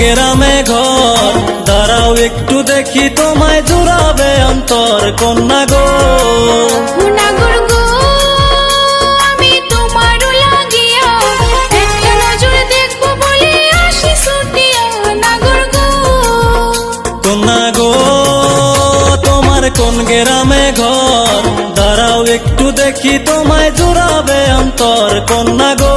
গ্রামে ঘর, দাঁড়াও একটু দেখি তোমায় জুড়াবে অন্তর কন্যা গো। নাগর গো আমি তোমার লাগিয়া একটা নজর দেখবো বলে আসি ছুটিয়া। নাগর গো কন্যা গো তোমার কোন গ্রামে ঘর, দাঁড়াও একটু দেখি তোমায় জুড়াবে অন্তর কন্যা গো।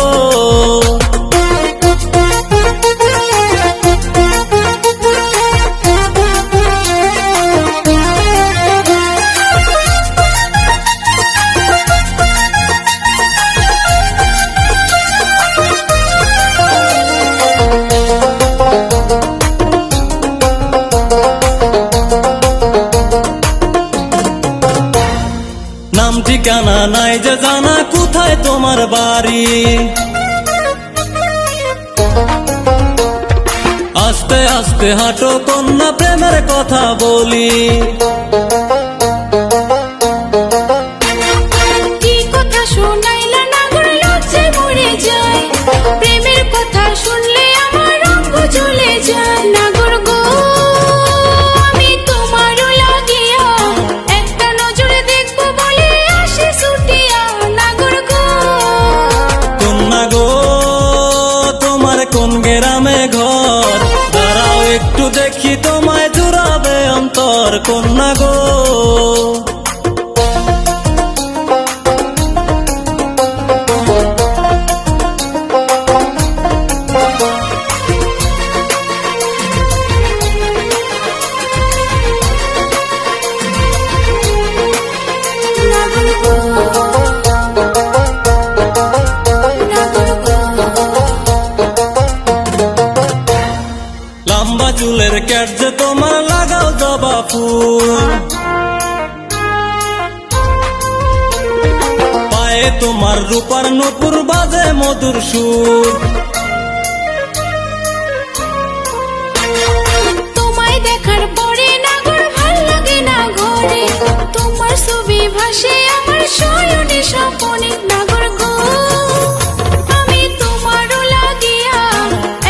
নাম ঠিকানা নাই যে জানা, কোথায় তোমার বাড়ি? আস্তে আস্তে হাঁটো কন্যা প্রেমের কথা বলি। কি কথা শোনাইলা নাগর লজ্জায় মরে যায়, প্রেমের কথা শুনলে আমার অঙ্গ জ্বলে যায়। নাগর গো আমি তোমার লাগিয়া একটা নজর দেখবো বলে আসি ছুটিয়া। নাগর গো কন্যা গো তোমার কোন গ্রামে ঘর, দাঁড়াও একটু দেখি তোমায় জুড়াবে অন্তর কন্যা গো। নাগর গো নাগর গো লম্বা চুলের ক্যাট যে তোমার, লাগাও জবা ফুল। পায়ে তোমার রূপার নূপুর, বাজে মধুর সুর। তোমায় দেখার পরে নাগর ভাল লাগে না ঘরে, তোমার ছবি ভাসে আমার শয়নে স্বপনে। নাগর গো আমি তোমার লাগিয়া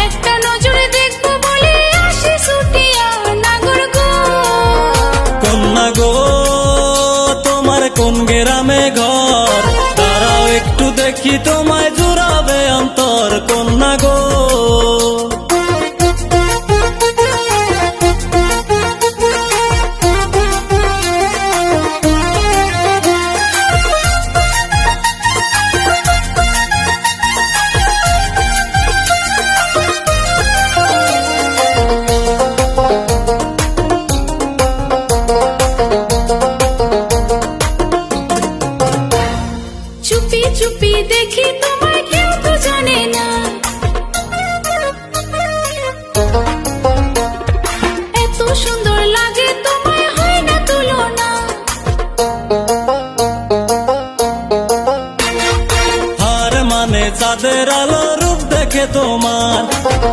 একটা নজর দেখবো বলে আসি ছুটিয়া। নাগর গো কন্যা গো তোমার কোন গ্রামে ঘর, দাঁড়াও একটু দেখি তোমায় জুড়াবে অন্তর কন্যা গো। চুপি চুপি দেখি তোমায়, কেউ তো জানে না, এত সুন্দর লাগে তোমায় হয় না তুলনা। হার মানে চাঁদের আলো, রূপ দেখে তোমার,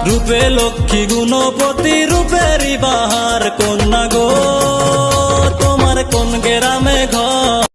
রূপে লক্ষ্মী গুণপতি, রূপেরই বাহার কন্যা গো তোমার কোন গ্রামে ঘর।